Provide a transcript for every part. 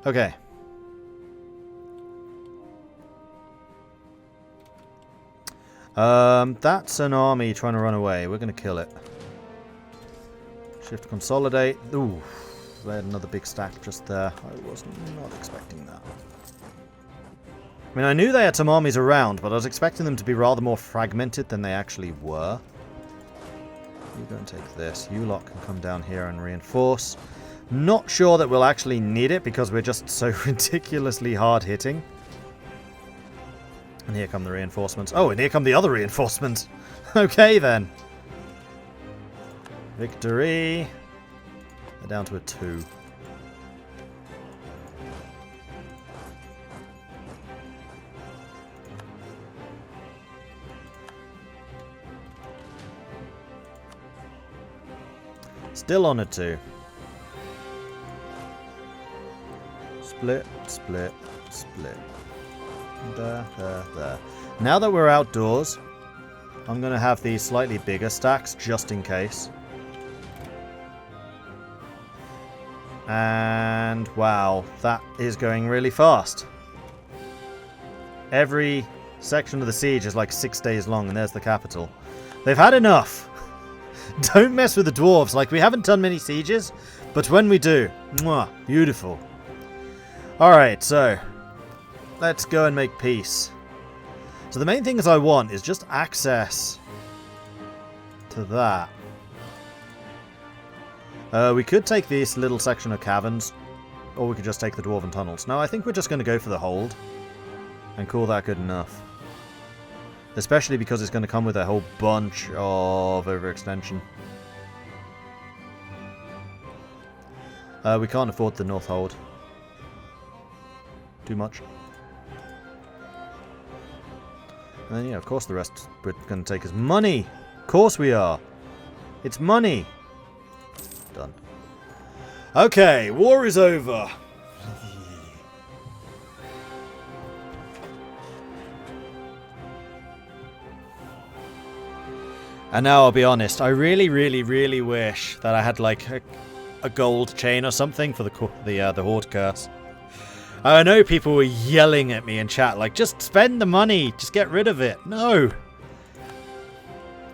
Okay. That's an army trying to run away. We're going to kill it. Shift consolidate. Ooh, they had another big stack just there. I was not expecting that. I mean, I knew they had some armies around, but I was expecting them to be rather more fragmented than they actually were. You go and take this. You lot can come down here and reinforce. Not sure that we'll actually need it because we're just so ridiculously hard hitting. And here come the reinforcements. Oh, and here come the other reinforcements. Okay, then. Victory. They're down to a 2. Still on a 2. Split, split, split. There, there, there. Now that we're outdoors, I'm going to have these slightly bigger stacks just in case. And wow, that is going really fast. Every section of the siege is like 6 days long, and there's the capital. They've had enough. Don't mess with the dwarves. Like, we haven't done many sieges, but when we do, mwah, beautiful. Alright, so let's go and make peace. So the main things I want is just access to that. We could take this little section of caverns, or we could just take the dwarven tunnels. No, I think we're just going to go for the hold and call that good enough. Especially because it's going to come with a whole bunch of overextension. We can't afford the North Hold. Too much. And then, yeah, of course the rest we're going to take is money. Of course we are. It's money. Done. Okay, war is over. And now I'll be honest, I really, really, really wish that I had like a gold chain or something for the Horde curse. I know people were yelling at me in chat, like, just spend the money, just get rid of it. No.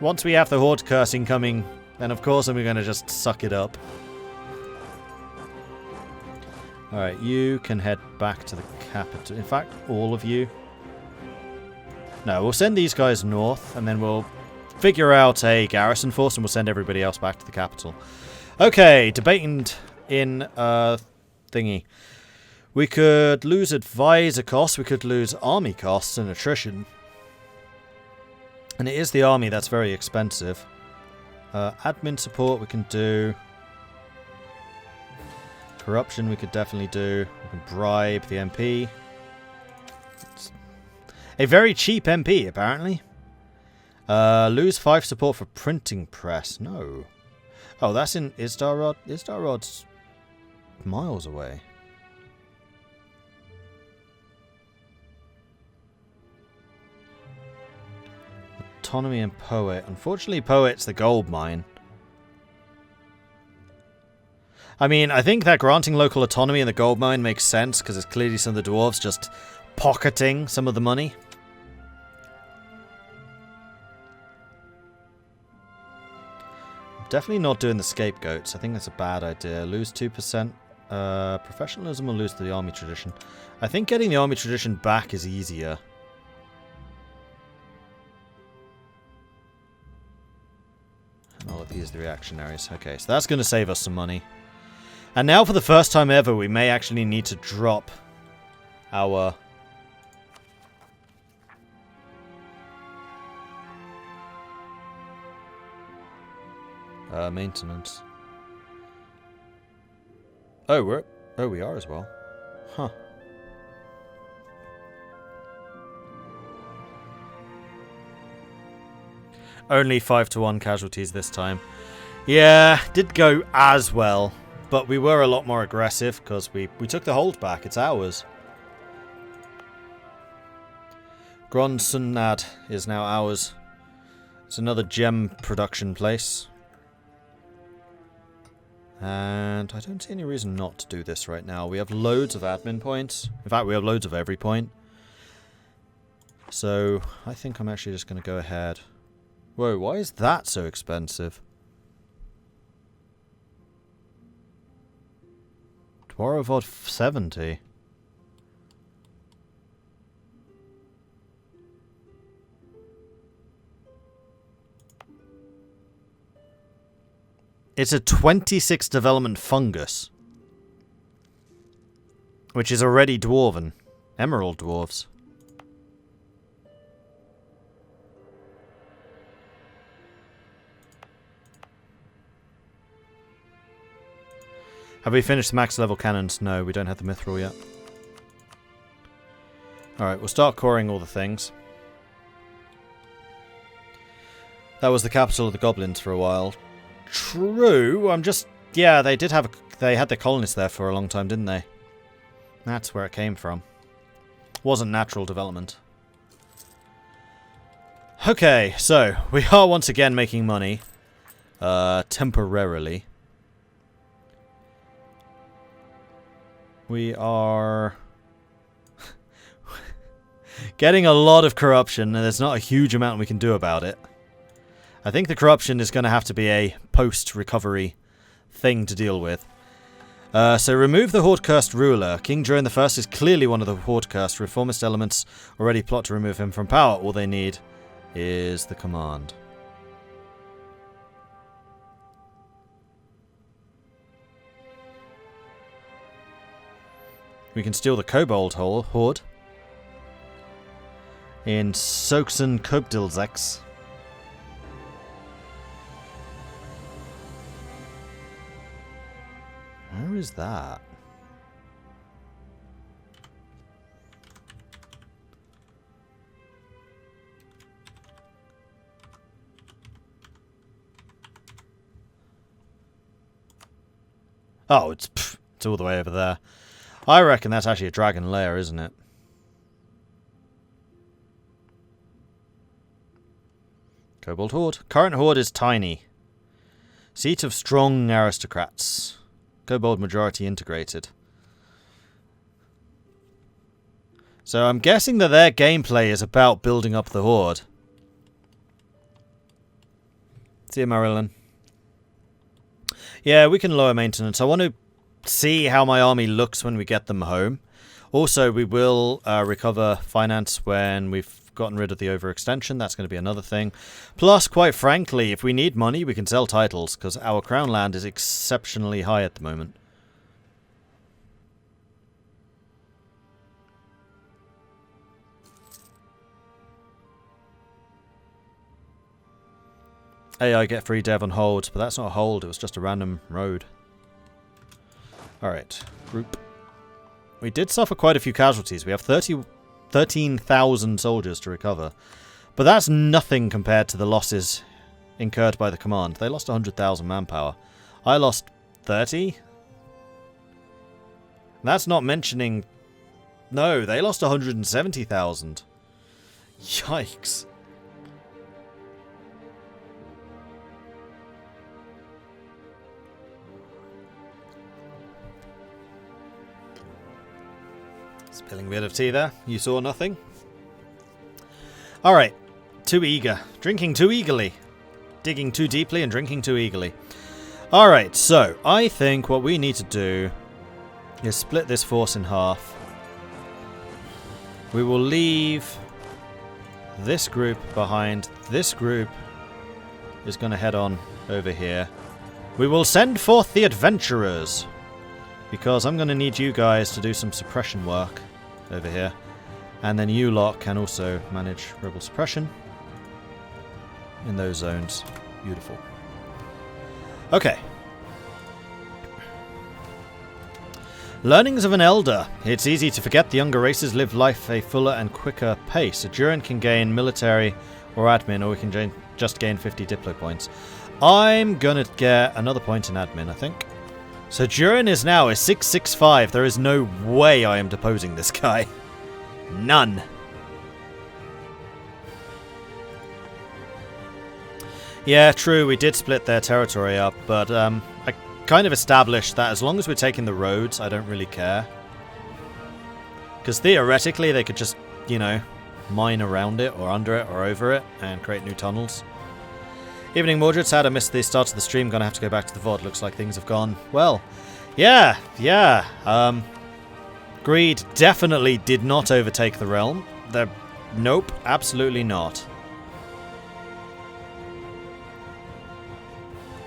Once we have the Horde curse incoming, then of course we're going to just suck it up. Alright, you can head back to the capital. In fact, all of you. No, we'll send these guys north, and then we'll figure out a garrison force, and we'll send everybody else back to the capital. Okay, debating in thingy. We could lose advisor costs, we could lose army costs and attrition. And it is the army that's very expensive. Admin support we can do. Corruption we could definitely do. We can bribe the MP. It's a very cheap MP, apparently. Lose 5 support for printing press. No. Oh, that's in Isdarod. Isdarod's miles away. Autonomy and Poet. Unfortunately, Poet's the gold mine. I mean, I think that granting local autonomy in the gold mine makes sense, because it's clearly some of the dwarves just pocketing some of the money. Definitely not doing the scapegoats. I think that's a bad idea. Lose 2%. Professionalism will lose the army tradition. I think getting the army tradition back is easier. And all of these are the reactionaries. Okay, so that's going to save us some money. And now for the first time ever, we may actually need to drop our... maintenance. Oh, we are as well. Huh. Only 5-1 casualties this time. Yeah, did go as well, but we were a lot more aggressive because we took the hold back. It's ours. Gronsundad is now ours. It's another gem production place. And I don't see any reason not to do this right now. We have loads of admin points. In fact, we have loads of every point. So, I think I'm actually just going to go ahead. Whoa, why is that so expensive? Dwarves 70. It's a 26 development fungus. Which is already dwarven. Emerald dwarves. Have we finished the max level cannons? No, we don't have the mithril yet. Alright, we'll start coring all the things. That was the capital of the goblins for a while. True, I'm just... Yeah, they did have... They had their colonists there for a long time, didn't they? That's where it came from. Wasn't natural development. Okay, so, we are once again making money. Temporarily. We are getting a lot of corruption, and there's not a huge amount we can do about it. I think the corruption is going to have to be a post-recovery thing to deal with. So remove the Horde-cursed ruler. King Durin I is clearly one of the Horde-cursed. Reformist elements already plot to remove him from power. All they need is the command. We can steal the Kobold Horde in Soxen Kobdilzex. Where is that? Oh, it's all the way over there. I reckon that's actually a dragon lair, isn't it? Kobold Horde. Current Horde is tiny. Seat of strong aristocrats. Kobold majority integrated. So I'm guessing that their gameplay is about building up the Horde. See you, Marilyn. Yeah, we can lower maintenance. I want to see how my army looks when we get them home. Also, we will recover finance when we've gotten rid of the overextension. That's going to be another thing. Plus, quite frankly, if we need money, we can sell titles, because our crown land is exceptionally high at the moment. Hey, I get free dev on hold, but that's not a hold, it was just a random road. Alright, group. We did suffer quite a few casualties. We have 13,000 soldiers to recover. But that's nothing compared to the losses incurred by the command. They lost 100,000 manpower. I lost 30? That's not mentioning... No, they lost 170,000. Yikes. Spilling a bit of tea there. You saw nothing. Alright. Too eager. Drinking too eagerly. Digging too deeply and drinking too eagerly. Alright, so I think what we need to do is split this force in half. We will leave this group behind. This group is going to head on over here. We will send forth the adventurers, because I'm going to need you guys to do some suppression work over here. And then you lot can also manage rebel suppression in those zones. Beautiful. Okay. Learnings of an Elder. It's easy to forget the younger races live life a fuller and quicker pace. A Durin can gain military or admin, or we can just gain 50 Diplo points. I'm gonna get another point in admin, I think. So Durin is now a 665. There is no way I am deposing this guy. None. Yeah, true, we did split their territory up, but I kind of established that as long as we're taking the roads, I don't really care. Because theoretically, they could just, you know, mine around it, or under it, or over it, and create new tunnels. Evening, Mordred. Sad I missed the start of the stream. Gonna have to go back to the VOD. Looks like things have gone well. Yeah. Greed definitely did not overtake the realm. Nope, absolutely not.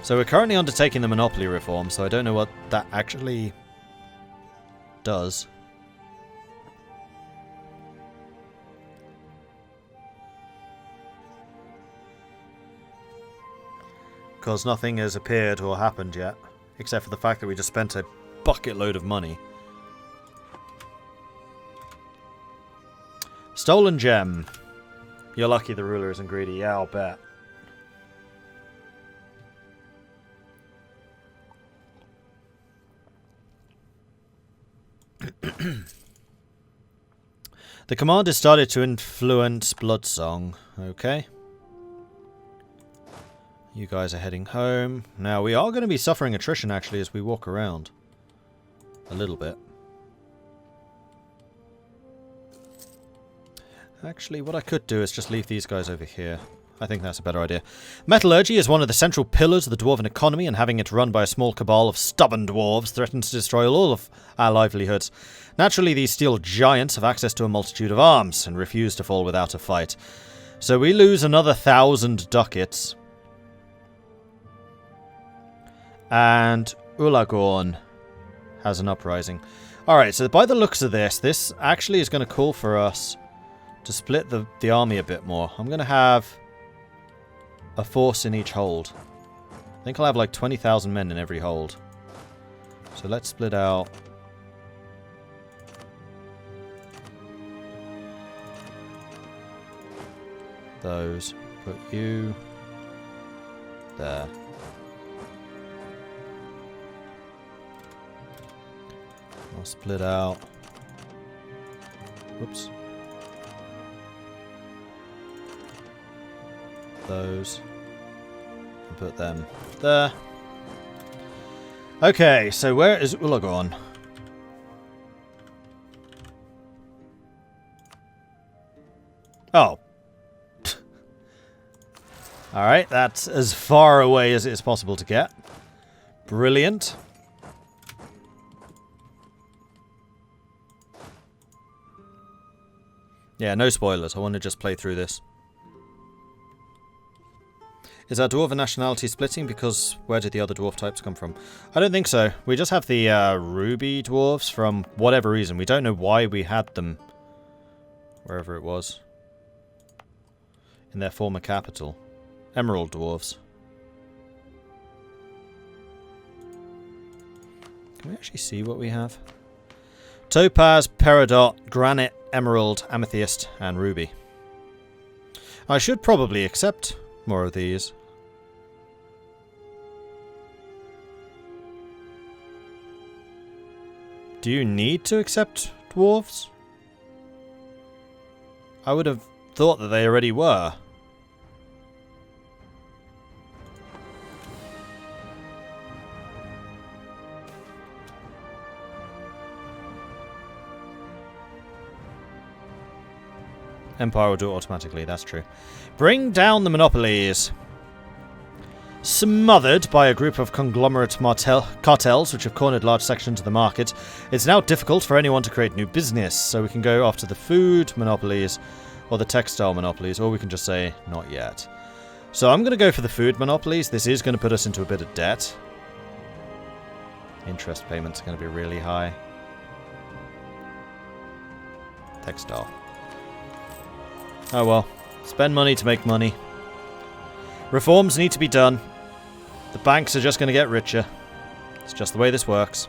So we're currently undertaking the Monopoly reform, so I don't know what that actually does. Because nothing has appeared or happened yet, except for the fact that we just spent a bucket load of money. Stolen gem. You're lucky the ruler isn't greedy. Yeah, I'll bet. The command has started to influence Bloodsong. Okay. You guys are heading home. Now, we are going to be suffering attrition, actually, as we walk around. A little bit. Actually, what I could do is just leave these guys over here. I think that's a better idea. Metallurgy is one of the central pillars of the Dwarven economy, and having it run by a small cabal of stubborn dwarves threatens to destroy all of our livelihoods. Naturally, these steel giants have access to a multitude of arms, and refuse to fall without a fight. So we lose another 1,000 ducats. And Ulagorn has an uprising. Alright, so by the looks of this actually is going to call for us to split the army a bit more. I'm going to have a force in each hold. I think I'll have like 20,000 men in every hold. So let's split out. Those. Put you there. I'll split out. Whoops. Those. And put them there. Okay, so where is Ulagorn? Oh. Alright, that's as far away as it's possible to get. Brilliant. Yeah, no spoilers. I want to just play through this. Is our dwarven nationality splitting? Because where did the other dwarf types come from? I don't think so. We just have the ruby dwarves from whatever reason. We don't know why we had them wherever it was. In their former capital. Emerald dwarves. Can we actually see what we have? Topaz, peridot, granite, emerald, amethyst, and ruby. I should probably accept more of these. Do you need to accept dwarves? I would have thought that they already were. Empire will do it automatically, that's true. Bring down the Monopolies. Smothered by a group of conglomerate cartels which have cornered large sections of the market, it's now difficult for anyone to create new business, so we can go after the food monopolies or the textile monopolies, or we can just say not yet. So I'm going to go for the food monopolies. This is going to put us into a bit of debt. Interest payments are going to be really high. Textile. Oh well, spend money to make money. Reforms need to be done. The banks are just going to get richer. It's just the way this works.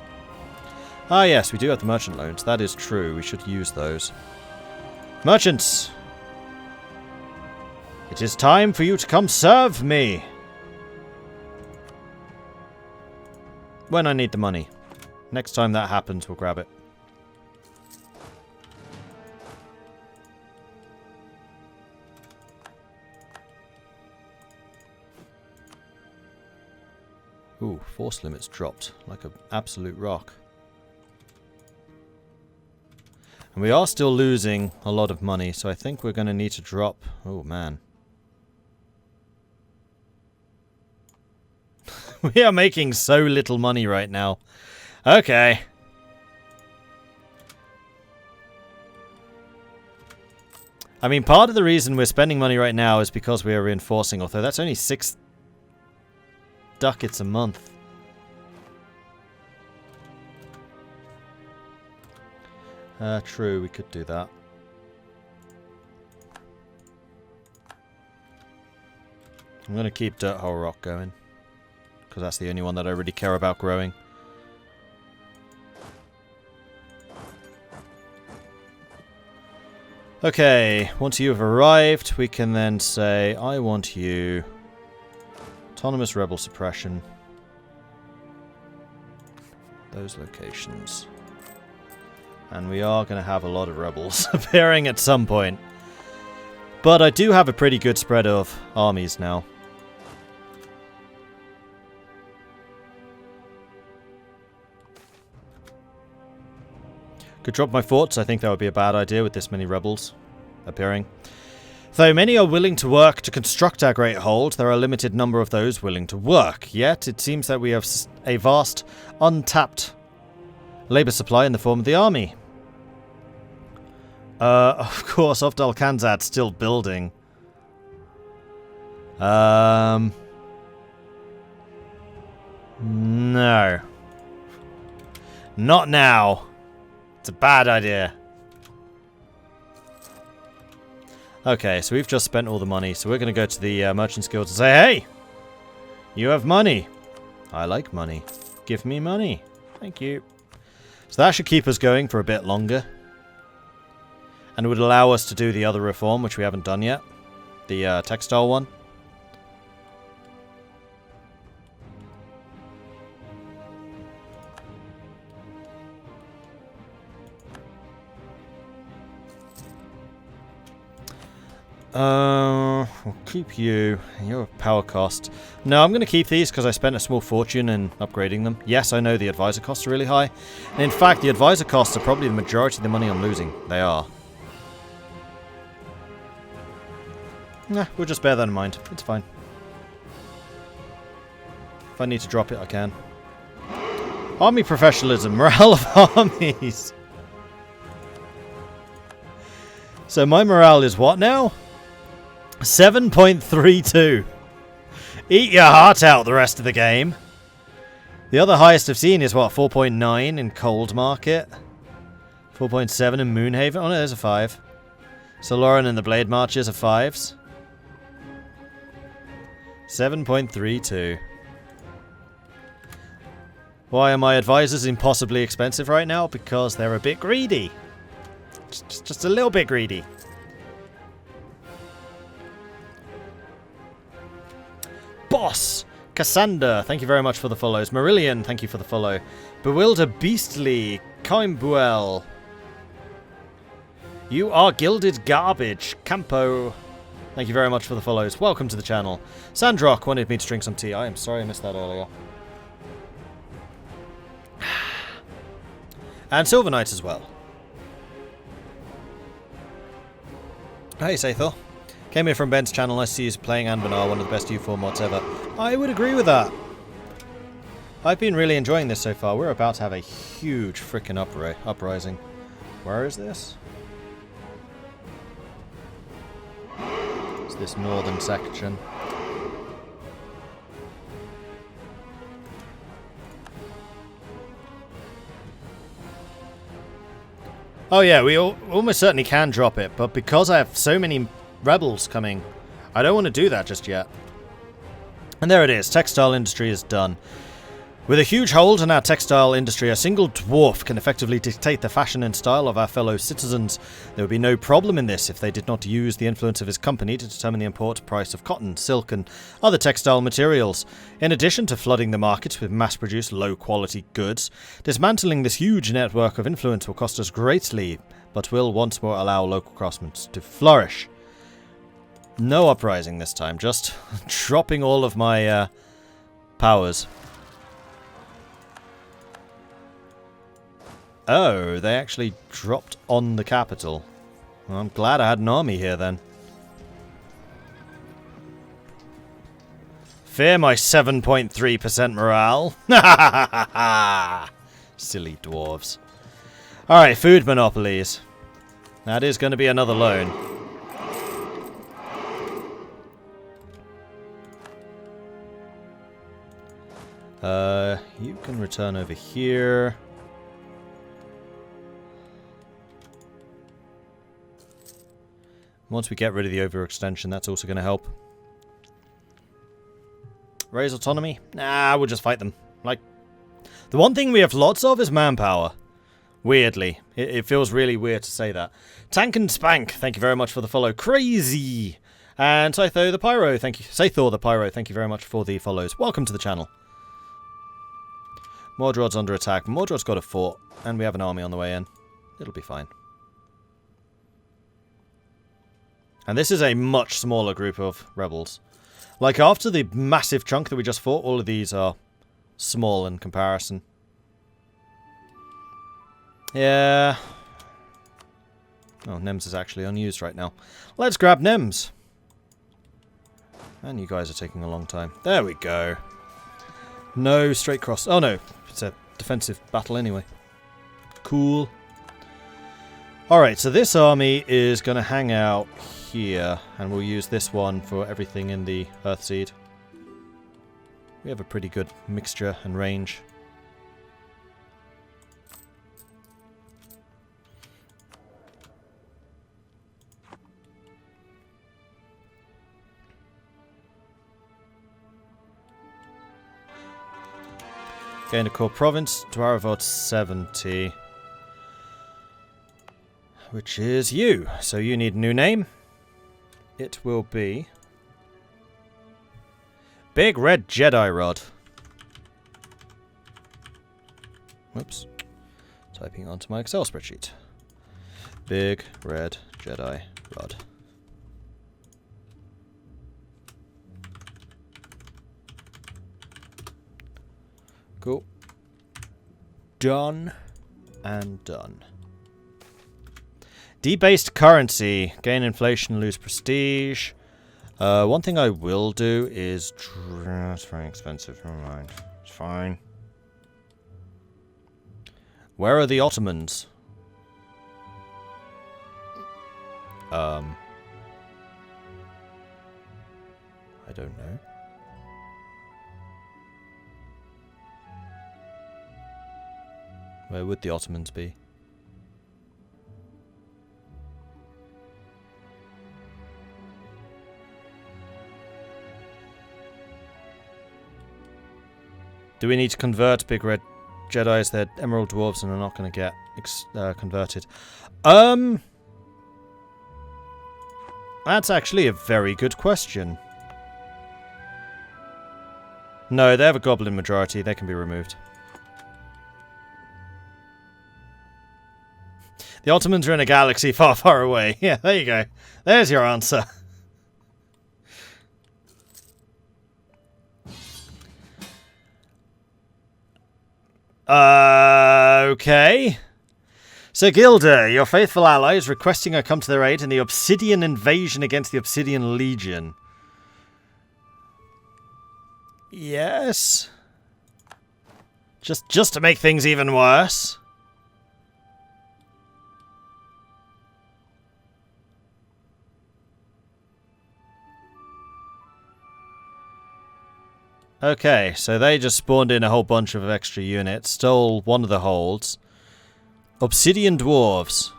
Ah yes, we do have the merchant loans. That is true. We should use those. Merchants! It is time for you to come serve me! When I need the money. Next time that happens, we'll grab it. Ooh, force limits dropped like an absolute rock. And we are still losing a lot of money, so I think we're going to need to drop... Oh, man. We are making so little money right now. Okay. I mean, part of the reason we're spending money right now is because we are reinforcing, although that's only 6 ducats a month. True, we could do that. I'm going to keep Dirt Hole Rock going, because that's the only one that I really care about growing. Okay, once you have arrived, we can then say, I want you... Autonomous Rebel Suppression. Those locations. And we are going to have a lot of rebels appearing at some point. But I do have a pretty good spread of armies now. Could drop my forts. I think that would be a bad idea with this many rebels appearing. Though many are willing to work to construct our great hold, there are a limited number of those willing to work. Yet it seems that we have a vast, untapped labour supply in the form of the army. Of course, Ovdal Kanzad's still building. No. Not now. It's a bad idea. Okay, so we've just spent all the money, so we're going to go to the Merchants Guild and say, hey! You have money. I like money. Give me money. Thank you. So that should keep us going for a bit longer. And it would allow us to do the other reform, which we haven't done yet. The textile one. We'll keep you. You're power cost. No, I'm going to keep these because I spent a small fortune in upgrading them. Yes, I know the advisor costs are really high. And in fact, the advisor costs are probably the majority of the money I'm losing. They are. Nah, we'll just bear that in mind. It's fine. If I need to drop it, I can. Army professionalism. Morale of armies. So my morale is what now? 7.32. Eat your heart out the rest of the game. The other highest I've seen is what, 4.9 in Cold Market, 4.7 in Moonhaven. Oh no, there's a 5. Soloran and the Blade Marchers are 5s. 7.32. Why are my advisors impossibly expensive right now? Because they're a bit greedy. Just a little bit greedy. Boss! Cassander, thank you very much for the follows. Marillion, thank you for the follow. Bewilder Beastly, Coimbuel. You are gilded garbage. Campo, thank you very much for the follows. Welcome to the channel. Sandrock wanted me to drink some tea. I am sorry I missed that earlier. And Silver Knight as well. Hey, Sathor. Came here from Ben's channel. I see he's playing Anbennar, one of the best EU4 mods ever. I would agree with that. I've been really enjoying this so far. We're about to have a huge frickin' uprising. Where is this? It's this northern section. Oh yeah, we almost certainly can drop it, but because I have so many rebels coming, I don't want to do that just yet. And there it is, textile industry is done. With a huge hold in our textile industry, a single dwarf can effectively dictate the fashion and style of our fellow citizens. There would be no problem in this if they did not use the influence of his company to determine the import price of cotton, silk and other textile materials. In addition to flooding the markets with mass-produced, low-quality goods, dismantling this huge network of influence will cost us greatly, but will once more allow local craftsmen to flourish. No uprising this time, just dropping all of my powers. Oh, they actually dropped on the capital. Well, I'm glad I had an army here then. Fear my 7.3% morale. Silly dwarves. Alright, food monopolies. That is going to be another loan. You can return over here. Once we get rid of the overextension, that's also going to help. Raise autonomy? Nah, we'll just fight them. Like, the one thing we have lots of is manpower. Weirdly. It feels really weird to say that. Tank and Spank, thank you very much for the follow. Crazy! And Scytho the Pyro, thank you. Scythor the Pyro, thank you very much for the follows. Welcome to the channel. Mordred's under attack. Mordred's got a fort, and we have an army on the way in. It'll be fine. And this is a much smaller group of rebels. Like, after the massive chunk that we just fought, all of these are small in comparison. Yeah. Oh, Nems is actually unused right now. Let's grab Nems. And you guys are taking a long time. There we go. No straight cross. Oh no, it's a defensive battle anyway. Cool. Alright, so this army is going to hang out here, and we'll use this one for everything in the Earthseed. We have a pretty good mixture and range. Gain a core province, Dwarves 70. Which is you. So you need a new name. It will be Big Red Jedi Rod. Whoops. Typing onto my Excel spreadsheet. Big Red Jedi Rod. Cool. Done and done. Debased currency. Gain inflation, lose prestige. One thing I will do is... It's very expensive. Never mind. It's fine. Where are the Ottomans? I don't know. Where would the Ottomans be? Do we need to convert Big Red Jedis? They're Emerald Dwarves and are not going to get converted. That's actually a very good question. No, they have a Goblin majority. They can be removed. The Ottomans are in a galaxy far, far away. Yeah, there you go. There's your answer. Okay. Sir Gilder, your faithful ally, is requesting I come to their aid in the Obsidian invasion against the Obsidian Legion. Yes. Just to make things even worse. Okay, so they just spawned in a whole bunch of extra units, stole one of the holds. Obsidian Dwarves.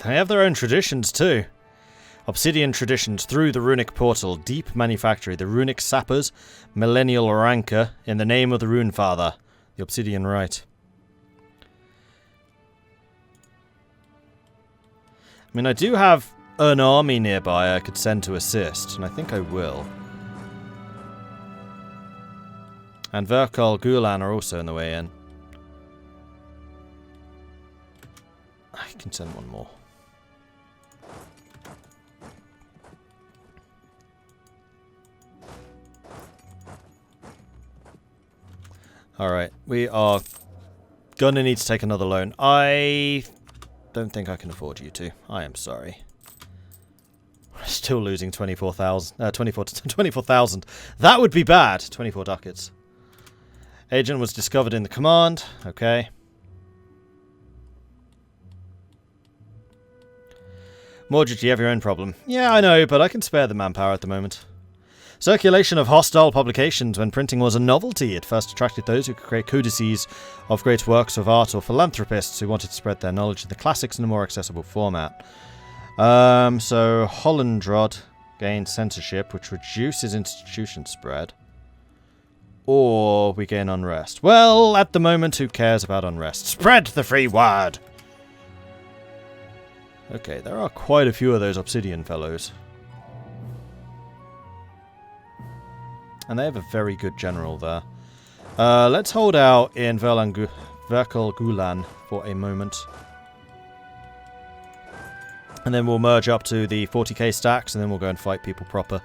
They have their own traditions too. Obsidian traditions through the runic portal, deep manufactory, the runic sappers, millennial rancor, in the name of the rune father, the obsidian rite. I mean, I do have an army nearby I could send to assist, and I think I will. And Verkal Gulan are also in the way in. I can send one more. Alright, we are gonna need to take another loan. I don't think I can afford you to. I am sorry. We're still losing 24,000. 24,000. That would be bad. 24 ducats. Agent was discovered in the command. Okay. Mordred, you have your own problem. Yeah, I know, but I can spare the manpower at the moment. Circulation of hostile publications when printing was a novelty. It first attracted those who could create codices of great works of art or philanthropists who wanted to spread their knowledge of the classics in a more accessible format. So Hollandrod gained censorship, which reduces institution spread. Or we gain unrest. Well, at the moment, who cares about unrest? Spread the free word! Okay, there are quite a few of those obsidian fellows. And they have a very good general there. Let's hold out in Verkelgulan for a moment. And then we'll merge up to the 40k stacks, and then we'll go and fight people proper.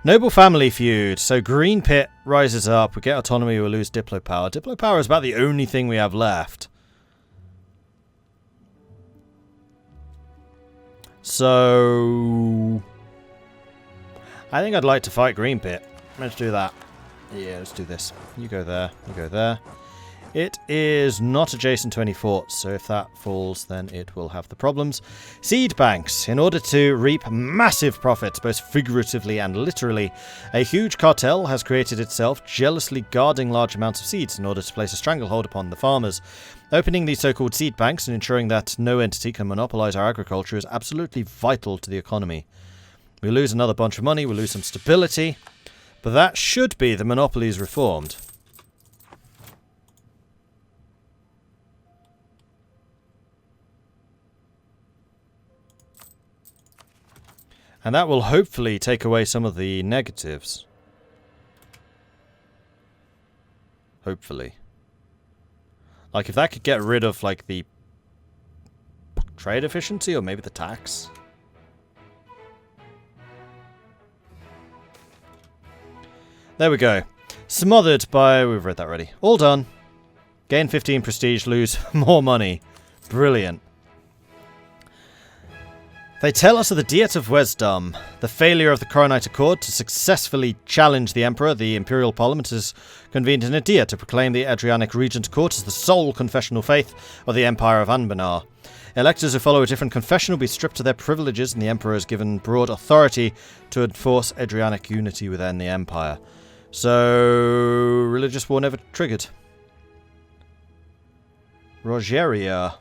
Noble family feud. So Green Pit rises up. We get autonomy, we lose Diplo power. Diplo power is about the only thing we have left. So I think I'd like to fight Green Pit. Let's do that. Yeah, let's do this. You go there. You go there. It is not adjacent to any forts, so if that falls, then it will have the problems. Seed banks. In order to reap massive profits, both figuratively and literally, a huge cartel has created itself, jealously guarding large amounts of seeds in order to place a stranglehold upon the farmers. Opening these so-called seed banks and ensuring that no entity can monopolize our agriculture is absolutely vital to the economy. We lose another bunch of money, we lose some stability, but that should be the monopolies reformed. And that will hopefully take away some of the negatives. Hopefully. Like, if that could get rid of, like, the trade efficiency or maybe the tax. There we go. Smothered by... We've read that already. All done. Gain 15 prestige, lose more money. Brilliant. They tell us of the Diet of Wisdom, the failure of the Coronite Accord to successfully challenge the Emperor. The Imperial Parliament has convened in a diet to proclaim the Adriatic Regent Court as the sole confessional faith of the Empire of Anbennar. Electors who follow a different confession will be stripped of their privileges, and the Emperor is given broad authority to enforce Adriatic unity within the Empire. So, religious war never triggered. Rogeria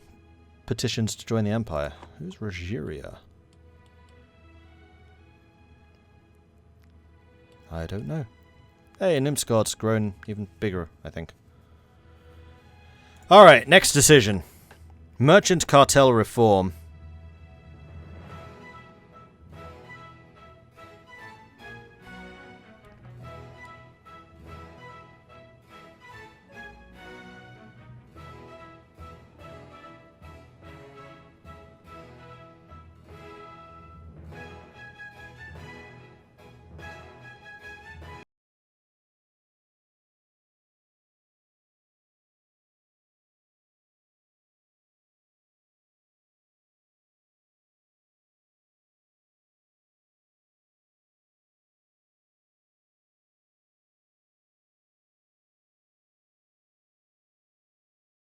petitions to join the Empire. Who's Rogeria? I don't know. Hey, Nimsgard's grown even bigger, I think. Alright, next decision. Merchant cartel reform.